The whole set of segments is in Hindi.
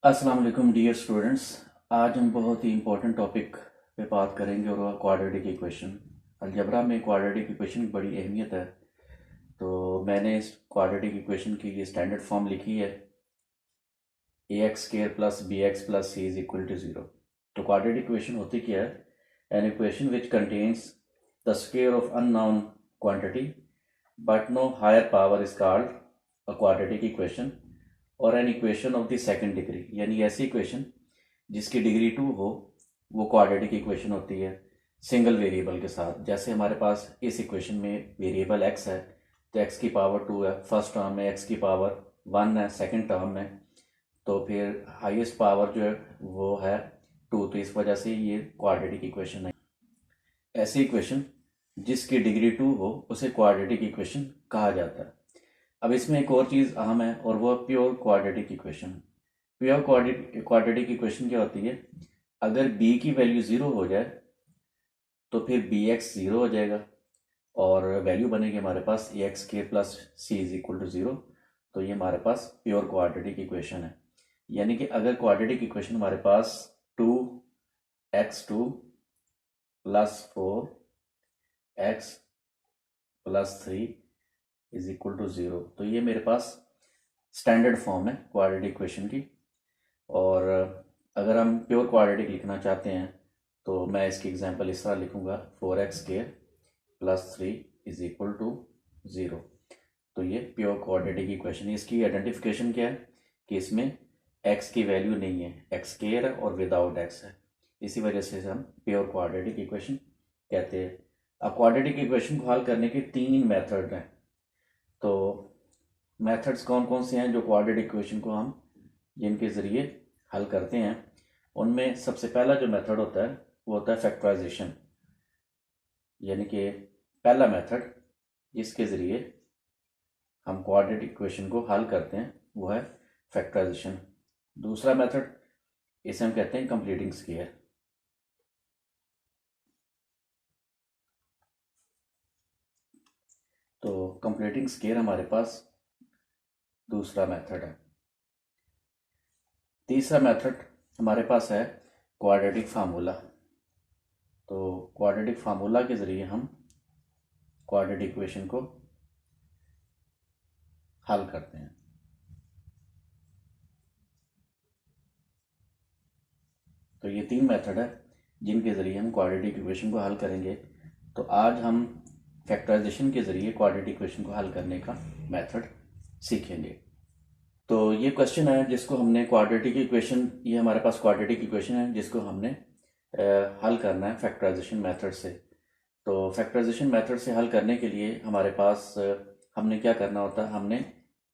अस्सलाम वालेकुम डियर स्टूडेंट्स। आज हम बहुत ही इम्पोर्टेंट टॉपिक पे बात करेंगे और वह क्वाड्रेटिक इक्वेशन। अलजबरा में क्वाड्रेटिक इक्वेशन की बड़ी अहमियत है। तो मैंने इस क्वाड्रेटिक इक्वेशन की ये स्टैंडर्ड फॉर्म लिखी है, a x square plus b x plus C is equal to zero. तो क्वाड्रेटिक इक्वेशन होती क्या है? An equation which contains the square of unknown quantity but no higher power is called a quadratic equation और an equation of the second degree. यानी ऐसी इक्वेशन जिसकी डिग्री 2 हो वो क्वाड्रेटिक इक्वेशन होती है सिंगल वेरिएबल के साथ। जैसे हमारे पास इस इक्वेशन में वेरिएबल x है, तो x की पावर 2 है फर्स्ट टर्म में, x की पावर 1 है सेकंड टर्म में, तो फिर हाईएस्ट पावर जो है वो है 2। तो इस वजह से ये क्वाड्रेटिक इक्वेशन है। ऐसी इक्वेशन जिसकी डिग्री 2 हो उसे क्वाड्रेटिक इक्वेशन कहा जाता है। अब इसमें एक और चीज़ अहम है और वो pure quadratic equation. Pure quadratic equation क्या होती है? अगर b की वैल्यू 0 हो जाए तो फिर बी एक्स 0 हो जाएगा और वैल्यू बनेगी हमारे पास ए एक्स के plus C is equal to 0। तो ये हमारे पास प्योर क्वाड्रेटिक इक्वेशन है। यानी कि अगर क्वाड्रेटिक इक्वेशन हमारे पास 2x2 plus 4x plus 3 is equal to 0, तो ये मेरे पास स्टैंडर्ड फॉर्म है क्वाड्रेटिक इक्वेशन की। और अगर हम प्योर क्वाड्रेटिक लिखना चाहते हैं तो मैं इसकी एग्जांपल इस तरह लिखूंगा, 4x² plus 3 is equal to 0। तो ये प्योर क्वाड्रेटिक इक्वेशन है। इसकी आइडेंटिफिकेशन क्या है कि इसमें x की वैल्यू नहीं है, x² है और विदाउट x है, इसी वजह से हम प्योर क्वाड्रेटिक इक्वेशन कहते हैं। अब क्वाड्रेटिक इक्वेशन को हल करने के 3 मेथड हैं। तो मेथड्स कौन कौन से हैं जो क्वाड्रेटिक इक्वेशन को हम जिनके ज़रिए हल करते हैं? उनमें सबसे पहला जो मेथड होता है वो होता है फैक्टराइजेशन। यानी कि पहला मेथड जिसके ज़रिए हम क्वाड्रेटिक इक्वेशन को हल करते हैं वो है फैक्टराइजेशन। दूसरा मेथड इसे हम कहते हैं कंप्लीटिंग स्क्वायर। तो कंप्लीटिंग स्क्वायर हमारे पास दूसरा मेथड है। तीसरा मेथड हमारे पास है क्वाड्रेटिक फार्मूला। तो क्वाड्रेटिक फार्मूला के ज़रिए हम क्वाड्रेटिक इक्वेशन को हल करते हैं। तो ये 3 मेथड है जिनके ज़रिए हम क्वाड्रेटिक इक्वेशन को हल करेंगे। तो आज हम फैक्टराइजेशन के ज़रिए क्वाड्रेटिक इक्वेशन को हल करने का मेथड सीखेंगे। तो ये क्वेश्चन है जिसको हमने क्वाड्रेटिक इक्वेशन, ये हमारे पास क्वाड्रेटिक इक्वेशन है जिसको हमने हल करना है फैक्टराइजेशन मेथड से। तो फैक्टराइजेशन मेथड से हल करने के लिए हमारे पास हमने क्या करना होता है, हमने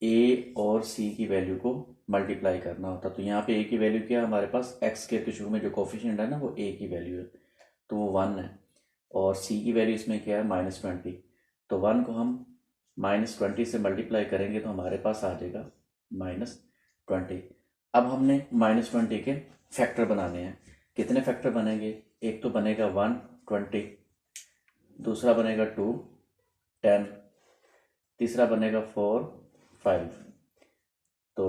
a और c की वैल्यू को मल्टीप्लाई करना होता है। तो यहाँ पे a की वैल्यू क्या है हमारे पास, x के शुरू में जो कोफिशिएंट है ना वो a की वैल्यू है, तो वो 1 है। और c की वैल्यू इसमें क्या है, -20। तो 1 को हम -20 से मल्टीप्लाई करेंगे तो हमारे पास आ जाएगा -20। अब हमने -20 के फैक्टर बनाने हैं। कितने फैक्टर बनेंगे? एक तो बनेगा 1 20, दूसरा बनेगा 2 10, तीसरा बनेगा 4 5। तो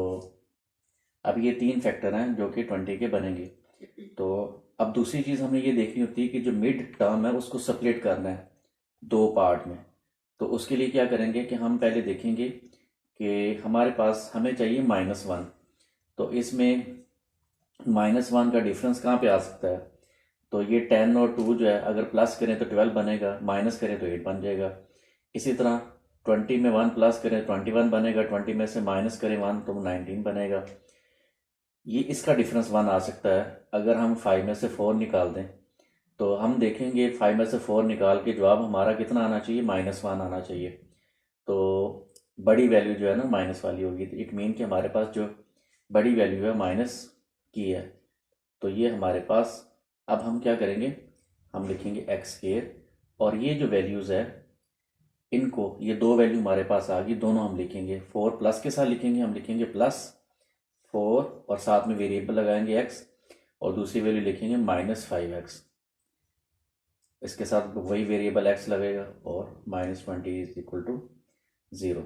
अब ये 3 फैक्टर हैं जो कि 20 के बनेंगे। तो अब दूसरी चीज़ हमें ये देखनी होती है कि जो मिड टर्म है उसको सेपरेट करना है 2 पार्ट में। तो उसके लिए क्या करेंगे कि हम पहले देखेंगे कि हमारे पास हमें चाहिए -1। तो इसमें -1 का डिफरेंस कहाँ पे आ सकता है? तो ये 10 और 2 जो है अगर प्लस करें तो 12 बनेगा, माइनस करें तो 8 बन जाएगा। इसी तरह 20 में 1 प्लस करें 21 बनेगा, 20 में से माइनस करें 1 तो 19 बनेगा। ये इसका डिफरेंस 1 आ सकता है। अगर हम 5 में से 4 निकाल दें तो हम देखेंगे 5 में से 4 निकाल के जवाब हमारा कितना आना चाहिए, -1 आना चाहिए। तो बड़ी वैल्यू जो है ना माइनस वाली होगी। तो इट मीन कि हमारे पास जो बड़ी वैल्यू है माइनस की है। तो ये हमारे पास, अब हम क्या करेंगे, हम लिखेंगे x² और ये जो वैल्यूज़ है इनको, ये 2 वैल्यू हमारे पास आ गई, दोनों हम लिखेंगे 4 प्लस के साथ लिखेंगे, हम लिखेंगे +4 और साथ में वेरिएबल लगाएंगे x और दूसरी वैल्यू लिखेंगे -5x। इसके साथ वही वेरिएबल x लगेगा और -20 इज इक्वल टू 0।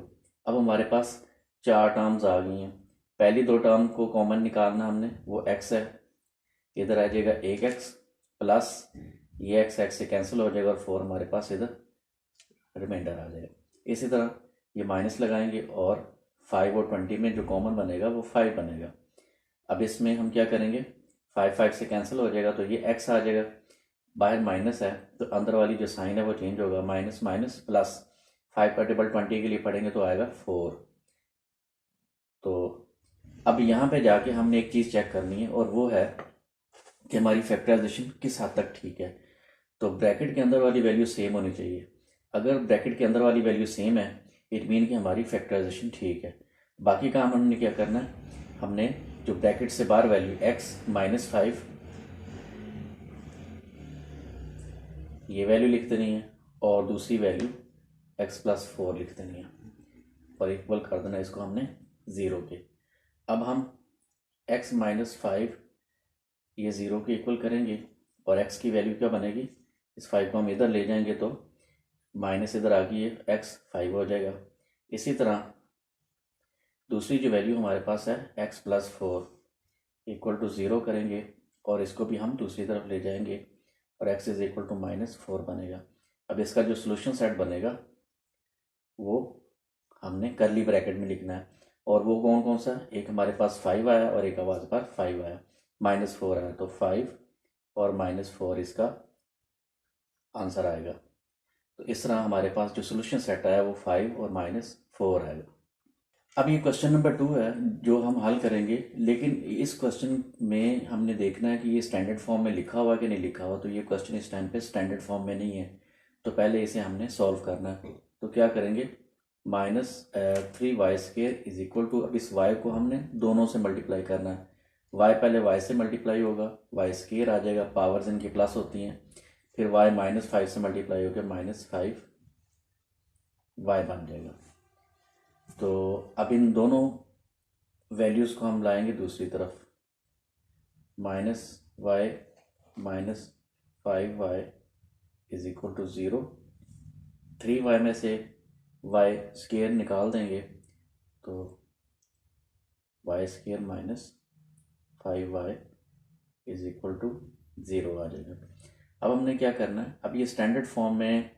अब हमारे पास 4 टर्म्स आ गई हैं। पहली दो टर्म को कॉमन निकालना हमने, वो x है, इधर आ जाएगा 1x प्लस ये x से कैंसिल हो जाएगा और 4 हमारे पास इधर रिमाइंडर आ जाएगा। इसी तरह ये माइनस लगाएंगे और 5 और 20 में जो कॉमन बनेगा वो 5 बनेगा। अब इसमें हम क्या करेंगे, 5 से कैंसिल हो जाएगा तो ये x आ जाएगा, बाहर माइनस है तो अंदर वाली जो साइन है वो चेंज होगा, माइनस माइनस प्लस, 5 का टेबल 20 के लिए पढ़ेंगे तो आएगा 4। तो अब यहाँ पे जाके हमने एक चीज़ चेक करनी है और वो है कि हमारी फैक्टराइजेशन किस हद तक ठीक है। तो ब्रैकेट के अंदर वाली वैल्यू सेम होनी चाहिए। अगर ब्रैकेट के अंदर वाली वैल्यू सेम है इट मीन कि हमारी फैक्टराइजेशन ठीक है। बाकी काम हमने क्या करना है, हमने जो ब्रैकेट से बाहर वैल्यू x -5 ये वैल्यू लिख देनी है और दूसरी वैल्यू x + 4 लिख देनी है और इक्वल कर देना इसको हमने 0 के। अब हम x -5 ये 0 के इक्वल करेंगे और x की वैल्यू क्या बनेगी, इस 5 को हम इधर ले जाएंगे तो माइनस इधर आ गई है, x 5 हो जाएगा। इसी तरह दूसरी जो वैल्यू हमारे पास है x + 4 इक्वल टू 0 करेंगे और इसको भी हम दूसरी तरफ ले जाएंगे और x इज इक्वल टू -4 बनेगा। अब इसका जो सोल्यूशन सेट बनेगा वो हमने करली ब्रैकेट में लिखना है और वो कौन कौन सा, एक हमारे पास 5 आया और एक हमारे पास 5 आया, -4 आया, तो 5 और -4 इसका आंसर आएगा। तो इस तरह हमारे पास जो सोल्यूशन सेट आया वो 5 और -4 आएगा। अब ये क्वेश्चन नंबर 2 है जो हम हल करेंगे, लेकिन इस क्वेश्चन में हमने देखना है कि ये स्टैंडर्ड फॉर्म में लिखा हुआ कि नहीं लिखा हुआ। तो ये क्वेश्चन इस टाइम पे स्टैंडर्ड फॉर्म में नहीं है, तो पहले इसे हमने सॉल्व करना है। तो क्या करेंगे, -3y² इज इक्वल टू, अब इस y को हमने दोनों से मल्टीप्लाई करना है। y पहले y से मल्टीप्लाई होगा, y² आ जाएगा, पावर्स इनकी प्लस होती हैं, फिर y -5 से मल्टीप्लाई होकर -5y बन जाएगा। तो अब इन दोनों वैल्यूज़ को हम लाएंगे दूसरी तरफ, -y -5y is equal to 0, 3y में से y² निकाल देंगे तो y² -5y is equal to 0 आ जाएगा। अब हमने क्या करना है, अब ये स्टैंडर्ड फॉर्म में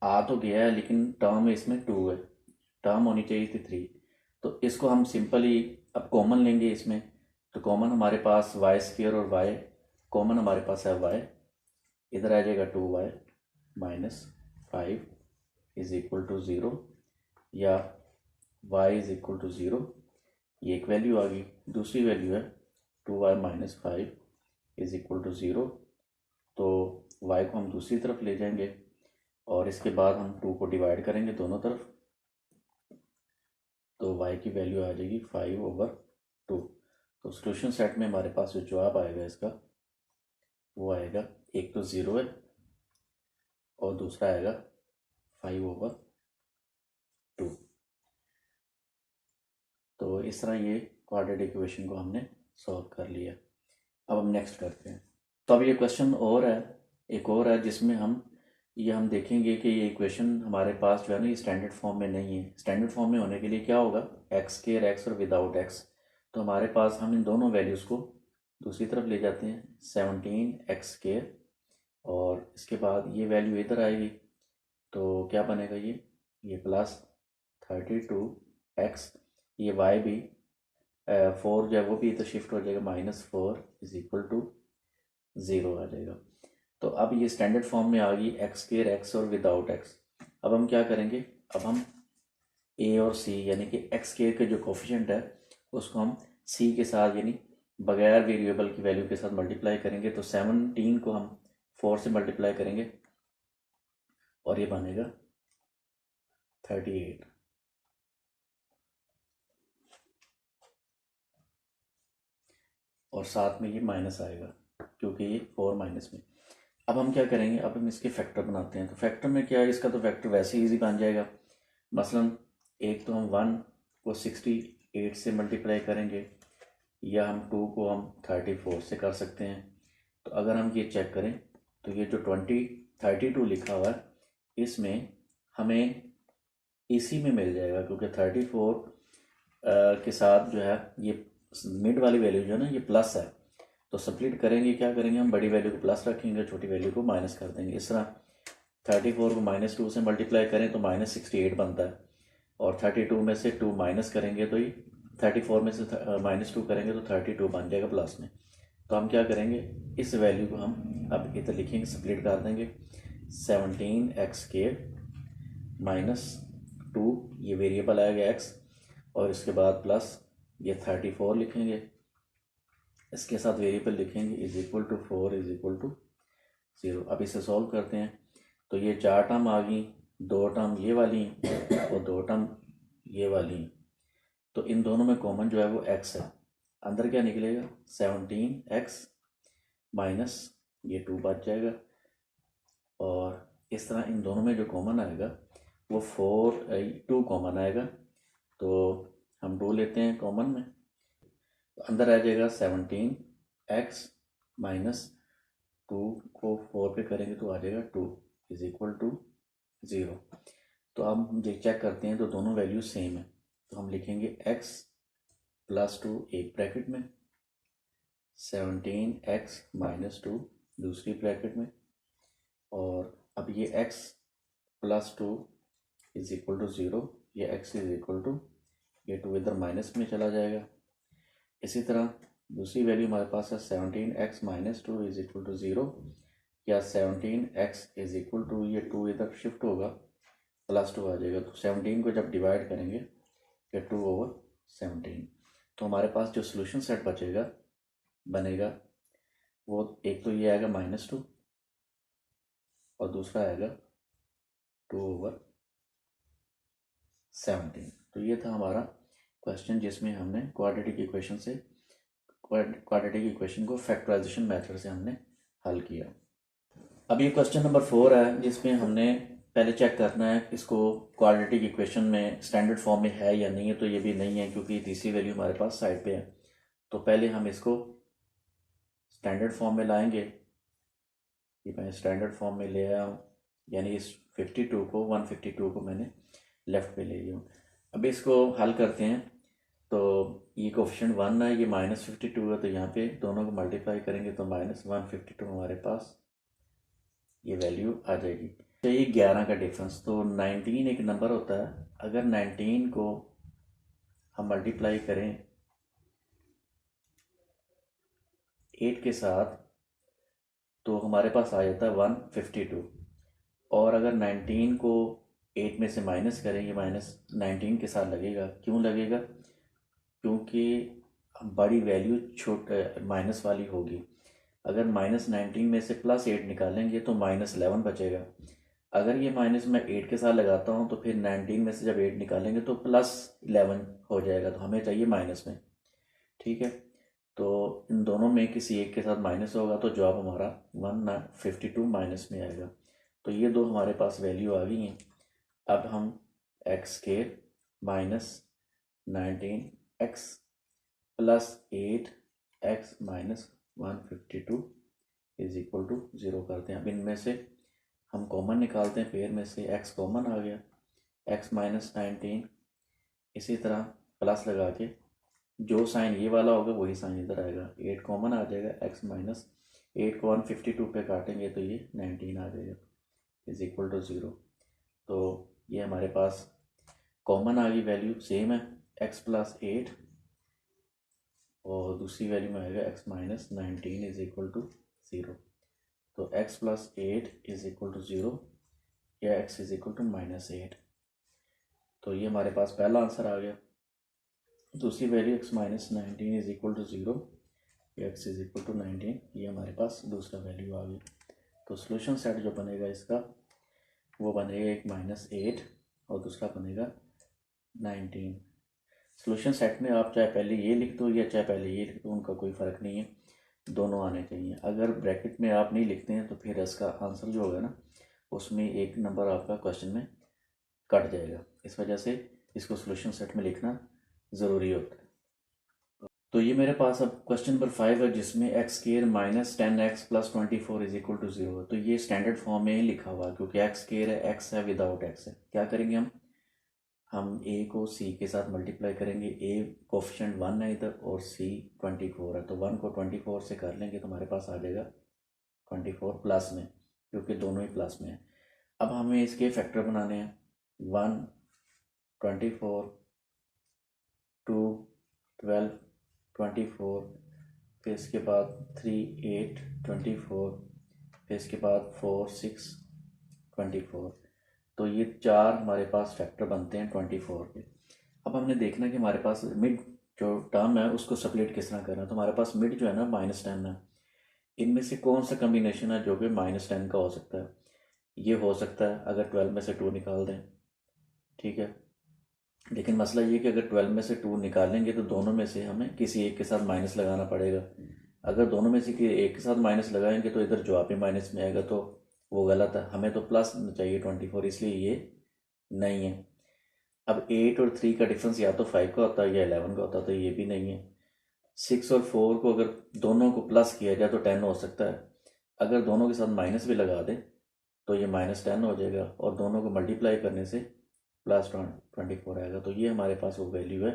आ तो गया है लेकिन टर्म इसमें 2 है, टर्म होनी चाहिए थी 3, तो इसको हम सिंपली अब कॉमन लेंगे इसमें। तो कॉमन हमारे पास y² और y कॉमन हमारे पास है y, इधर आ जाएगा 2y -5 इज इक्वल टू 0 या y इज इक्वल टू 0, ये एक वैल्यू आ गई। दूसरी वैल्यू है 2y -5 इज इक्वल टू 0, तो y को हम दूसरी तरफ ले जाएंगे और इसके बाद हम 2 को डिवाइड करेंगे दोनों तरफ, तो y की वैल्यू आ जाएगी 5/2। तो सोल्यूशन सेट में हमारे पास जो जवाब आएगा इसका वो आएगा, एक तो 0 है और दूसरा आएगा 5/2। तो इस तरह ये क्वाड्रेटिक इक्वेशन को हमने सॉल्व कर लिया। अब हम नेक्स्ट करते हैं। तो अब ये क्वेश्चन और है, एक और है जिसमें हम देखेंगे कि ये इक्वेशन हमारे पास जो है ना ये स्टैंडर्ड फॉर्म में नहीं है। स्टैंडर्ड फॉर्म में होने के लिए क्या होगा, x² और विदाउट x। तो हमारे पास हम इन दोनों वैल्यूज़ को दूसरी तरफ ले जाते हैं, 17x² और इसके बाद ये वैल्यू इधर आएगी तो क्या बनेगा, ये प्लस 32x, ये y भी 4 जो है वो भी इधर शिफ्ट हो जाएगा, -4 इज इक्वल टू 0 आ जाएगा। तो अब ये स्टैंडर्ड फॉर्म में आ गई x² x और विदाउट x। अब हम क्या करेंगे, अब हम a और c यानी कि x² के जो कोफिशिएंट है उसको हम c के साथ यानी बगैर वेरिएबल की वैल्यू के साथ मल्टीप्लाई करेंगे। तो 17 को हम 4 से मल्टीप्लाई करेंगे और ये बनेगा 38 और साथ में ये माइनस आएगा क्योंकि ये 4 माइनस में। अब हम क्या करेंगे, अब हम इसके फैक्टर बनाते हैं। तो फैक्टर में क्या है, इसका तो फैक्टर वैसे ही ईजी बन जाएगा। मसलन एक तो हम 1 को 68 से मल्टीप्लाई करेंगे या हम 2 को हम 34 से कर सकते हैं। तो अगर हम ये चेक करें तो ये जो 32 लिखा हुआ है इसमें हमें इसी में मिल जाएगा क्योंकि 34 के साथ जो है ये मिड वाली वैल्यू जो है ना ये प्लस है, तो स्प्लिट करेंगे, क्या करेंगे हम, बड़ी वैल्यू को प्लस रखेंगे, छोटी वैल्यू को माइनस कर देंगे। इस तरह 34 को -2 से मल्टीप्लाई करें तो -68 बनता है, और 32 में से 2 माइनस करेंगे तो ये 34 में से -2 करेंगे तो 32 बन जाएगा प्लस में। तो हम क्या करेंगे, इस वैल्यू को हम अब इधर लिखेंगे, स्प्लिट कर देंगे। 17x² -2, ये वेरिएबल आएगा x, और इसके बाद प्लस ये 34 लिखेंगे, इसके साथ वेरिएबल लिखेंगे is equal to 4 is equal to 0। अब इसे सॉल्व करते हैं तो ये 4 टर्म आ गई, 2 टर्म ये वाली और 2 टर्म ये वाली, तो इन दोनों में कॉमन जो है वो x है। अंदर क्या निकलेगा, 17x माइनस ये 2 बच जाएगा, और इस तरह इन दोनों में जो कॉमन आएगा वो 2 कॉमन आएगा, तो हम 2 लेते हैं कॉमन में, तो अंदर आ जाएगा 17x माइनस 2 को 4 पे करेंगे तो आ जाएगा 2 इज इक्वल टू 0। तो अब हम चेक करते हैं तो दोनों वैल्यू सेम है, तो हम लिखेंगे x प्लस 2 एक ब्रैकेट में, 17x माइनस 2 दूसरी ब्रैकेट में, और अब ये x plus 2 is equal to 0, ये x इज इक्वल टू, ये 2 इधर माइनस में चला जाएगा। इसी तरह दूसरी वैल्यू हमारे पास है 17x minus 2 is equal to 0, या 17x इज इक्वल टू, ये 2 इधर शिफ्ट होगा, प्लस 2 आ जाएगा, तो 17 को जब डिवाइड करेंगे ये 2/17, तो हमारे पास जो सोल्यूशन सेट बनेगा वो एक तो ये आएगा -2 और दूसरा आएगा 2/17। तो ये था हमारा क्वेश्चन जिसमें हमने क्वाड्रेटिक इक्वेशन को फैक्टराइजेशन मेथड से हमने हल किया। अब ये क्वेश्चन नंबर 4 है जिसमें हमने पहले चेक करना है इसको क्वाड्रेटिक इक्वेशन में स्टैंडर्ड फॉर्म में है या नहीं है, तो ये भी नहीं है क्योंकि तीसरी वैल्यू हमारे पास साइड पे है। तो पहले हम इसको स्टैंडर्ड फॉर्म में लाएंगे, ये मैं स्टैंडर्ड फॉर्म में ले आया हूँ, यानी इस 152 को मैंने लेफ़्ट पे ले लिया हूँ। अब इसको हल करते हैं, तो ये कोफिशिएंट 1 है, ये -52 है, तो यहाँ पे दोनों को मल्टीप्लाई करेंगे तो -152 हमारे पास ये वैल्यू आ जाएगी। तो ये 11 का डिफरेंस, तो 19 एक नंबर होता है, अगर 19 को हम मल्टीप्लाई करें 8 के साथ तो हमारे पास आ जाता है 152, और अगर 19 को 8 में से माइनस करेंगे, -19 के साथ लगेगा। क्यों लगेगा, क्योंकि बड़ी वैल्यू माइनस वाली होगी। अगर -19 में से +8 निकालेंगे तो -11 बचेगा। अगर ये माइनस मैं 8 के साथ लगाता हूँ तो फिर 19 में से जब 8 निकालेंगे तो +11 हो जाएगा, तो हमें चाहिए माइनस में। ठीक है, तो इन दोनों में किसी एक के साथ माइनस होगा तो जवाब हमारा 152 माइनस में आएगा। तो ये दो हमारे पास वैल्यू आ गई हैं। अब हम x² -19x +8x -152 is equal to 0 करते हैं। अब इनमें से हम कॉमन निकालते हैं, पेयर में से x कॉमन आ गया, x -19, इसी तरह प्लस लगा के जो साइन ये वाला होगा वही साइन इधर आएगा, 8 कॉमन आ जाएगा, x -8 को 152 पे काटेंगे तो ये 19 आ जाएगा इज इक्वल टू 0। तो ये हमारे पास कॉमन आ गई वैल्यू, सेम है x +8, और दूसरी वैल्यू में आएगा x -19 इज इक्वल टू 0। तो x +8 इज इक्वल टू 0 या x इज इक्वल टू -8। तो ये हमारे पास पहला आंसर आ गया। दूसरी value x -19 is equal to 0 या x इज इक्वल टू 19, ये हमारे पास दूसरा वैल्यू आ गई। तो सोल्यूशन सेट जो बनेगा इसका वो बनेगा एक -8 और दूसरा बनेगा 19। सोल्यूशन सेट में आप चाहे पहले ये लिख दो या चाहे पहले ये लिख दो, उनका कोई फ़र्क नहीं है, दोनों आने चाहिए। अगर ब्रैकेट में आप नहीं लिखते हैं तो फिर इसका आंसर जो होगा ना उसमें एक नंबर आपका क्वेश्चन में कट जाएगा, इस वजह से इसको सोल्यूशन सेट में लिखना ज़रूरी होता है। तो ये मेरे पास अब क्वेश्चन नंबर 5 है जिसमें x² -10x +24 is equal to 0 है। तो ये स्टैंडर्ड फॉर्म में लिखा हुआ है क्योंकि x² है, x है, विदाउट x है। क्या करेंगे हम a को c के साथ मल्टीप्लाई करेंगे। a कोफिशिएंट 1 है इधर और c 24 है, तो 1 को 24 से कर लेंगे तो हमारे पास आ जाएगा 24 प्लस में, क्योंकि दोनों ही प्लस में है। अब हमें इसके फैक्टर बनाने हैं 1 24 2 12 24, फिर इसके बाद 3 8 24, फिर इसके बाद 4 6 24। तो ये 4 हमारे पास फैक्टर बनते हैं 24 के। अब हमने देखना कि हमारे पास मिड जो टर्म है उसको सेपरेट किस तरह करना है। तो हमारे पास मिड जो है ना -10 है, इनमें से कौन सा कम्बिनेशन है जो कि -10 का हो सकता है। ये हो सकता है अगर 12 में से 2 निकाल दें, ठीक है। लेकिन मसला ये कि अगर 12 में से 2 निकालेंगे तो दोनों में से हमें किसी एक के साथ माइनस लगाना पड़ेगा। अगर दोनों में से किसी एक के साथ माइनस लगाएंगे तो इधर जवाब भी माइनस में आएगा, तो वो गलत है। हमें तो प्लस चाहिए 24, इसलिए ये नहीं है। अब 8 और 3 का डिफरेंस या तो 5 का होता है या 11 का होता है, तो ये भी नहीं है। 6 और 4 को अगर दोनों को प्लस किया जाए तो 10 हो सकता है। अगर दोनों के साथ माइनस भी लगा दें तो ये -10 हो जाएगा, और दोनों को मल्टीप्लाई करने से +24 आएगा। तो ये हमारे पास वो वैल्यू है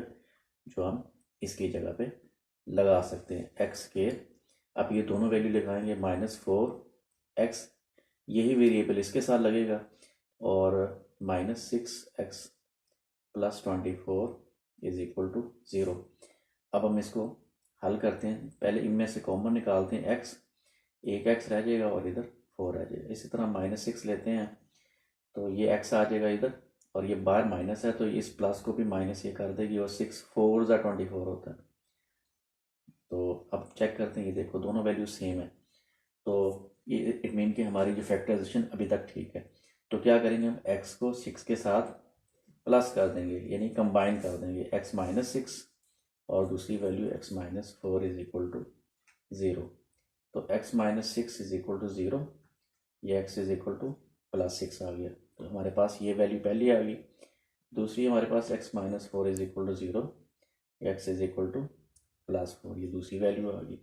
जो हम इसकी जगह पे लगा सकते हैं x के। अब ये दोनों वैल्यू लिखाएंगे -4x, यही वेरिएबल इसके साथ लगेगा, और -6x + 24 = 0। अब हम इसको हल करते हैं। पहले इनमें से कॉमन निकालते हैं x, एक x रह जाएगा और इधर 4 रह जाएगा। इसी तरह -6 लेते हैं तो ये x आ जाएगा इधर, और ये बाहर माइनस है तो इस प्लस को भी माइनस ये कर देगी, और 6 4 ज़ा 24 होता है। तो अब चेक करते हैं, ये देखो दोनों वैल्यू सेम है, तो ये इट मीन कि हमारी जो फैक्टराइजेशन अभी तक ठीक है। तो क्या करेंगे, हम x को 6 के साथ प्लस कर देंगे, यानी कंबाइन कर देंगे x -6 और दूसरी वैल्यू x -4 = 0। तो x -6 = 0, ये x +6 आ गया। तो हमारे पास ये वैल्यू पहली आ गई। दूसरी हमारे पास x -4 = 0, x +4, ये दूसरी वैल्यू आ गई।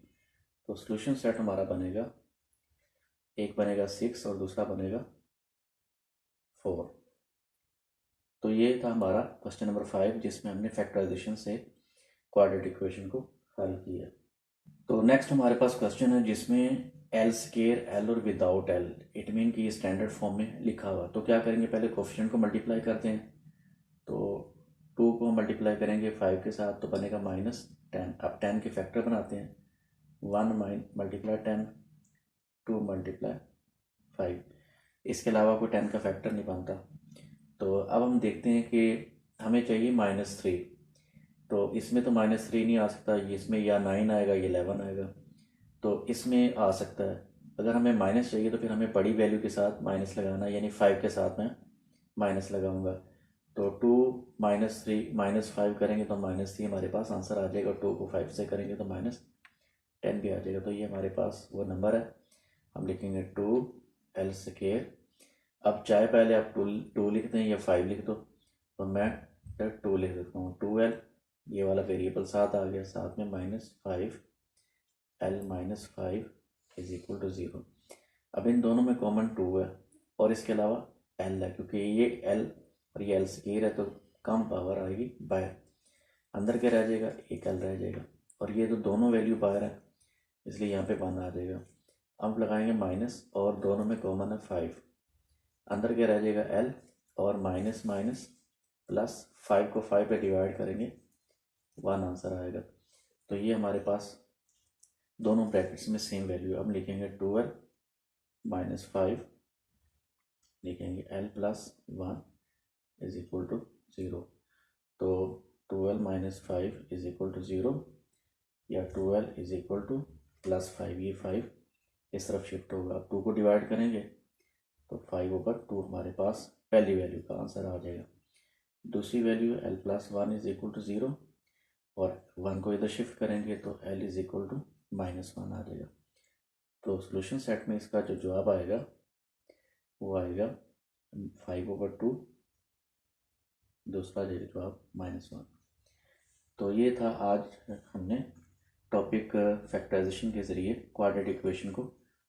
तो सोल्यूशन सेट हमारा बनेगा, एक बनेगा 6 और दूसरा बनेगा 4। तो ये था हमारा क्वेश्चन नंबर 5, जिसमें हमने फैक्टराइजेशन से क्वाड्रेटिक इक्वेशन को हल किया। तो नेक्स्ट हमारे पास क्वेश्चन है जिसमें L स्केयर L और विदाउट L, इट मीन कि ये स्टैंडर्ड फॉर्म में लिखा हुआ। तो क्या करेंगे, पहले कोफिशिएंट को मल्टीप्लाई करते हैं। तो 2 को मल्टीप्लाई करेंगे 5 के साथ तो बनेगा -10। अब 10 के फैक्टर बनाते हैं, 1 × 10, 2 × 5। इसके अलावा कोई 10 का फैक्टर नहीं बनता। तो अब हम देखते हैं कि हमें चाहिए -3, तो इसमें तो -3 नहीं आ सकता, इसमें या 9 आएगा या 11 आएगा। तो इसमें आ सकता है। अगर हमें माइनस चाहिए तो फिर हमें बड़ी वैल्यू के साथ माइनस लगाना, यानी 5 के साथ मैं माइनस लगाऊंगा। तो 2 -3 -5 करेंगे तो -3 हमारे पास आंसर आ जाएगा। 2 को 5 से करेंगे तो -10 भी आ जाएगा। तो ये हमारे पास वो नंबर है, हम लिखेंगे 2L स्केयर। अब चाहे पहले आप 2 लिख दें या 5 लिख दो, तो मैं 2 लिख देता हूँ। 2L, ये वाला वेरिएबल साथ आ गया, साथ में -5, L -5 = 0। अब इन दोनों में कॉमन 2 है और इसके अलावा L है, क्योंकि ये L और ये L स्केयर है तो कम पावर आएगी बाहर। अंदर क्या रह जाएगा, एक L रह जाएगा, और ये तो दोनों वैल्यू बाहर है इसलिए यहाँ पे 1 आ जाएगा। अब लगाएंगे माइनस और दोनों में कॉमन है 5, अंदर क्या रह जाएगा L और माइनस माइनस प्लस, 5 को 5 पे डिवाइड करेंगे 1 आंसर आएगा। तो ये हमारे पास दोनों ब्रैकेट्स में सेम वैल्यू। अब लिखेंगे 2L -5, लिखेंगे L +1 = 0। तो 2L -5 = 0 या 2L +5, ये 5 इस तरफ शिफ्ट होगा। अब 2 को डिवाइड करेंगे तो 5/2 हमारे पास पहली वैल्यू का आंसर आ जाएगा। दूसरी वैल्यू L +1 = 0, और 1 को इधर शिफ्ट करेंगे तो L = -1 आ जाएगा। तो सोल्यूशन सेट में इसका जो जवाब आएगा वो आएगा 5/2, दूसरा जवाब -1। तो ये था आज हमने टॉपिक फैक्टराइजेशन के ज़रिए क्वाड्रेटिक इक्वेशन को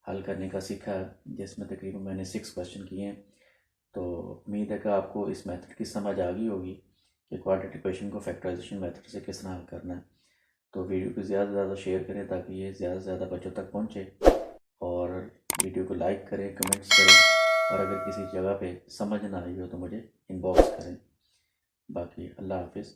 हल करने का सीखा है, जिसमें तकरीबन मैंने 6 क्वेश्चन किए हैं। तो उम्मीद है कि आपको इस मेथड की समझ आ गई होगी। कि क्वाड्रेटिक इक्वेशन को फैक्टराइजेशन मेथड से किस तरह हल करना है। तो वीडियो को ज़्यादा से ज़्यादा शेयर करें ताकि ये ज़्यादा से ज़्यादा बच्चों तक पहुँचे, और वीडियो को लाइक करें, कमेंट्स करें, और अगर किसी जगह पे समझ ना आई हो तो मुझे इनबॉक्स करें। बाकी अल्लाह हाफिज़।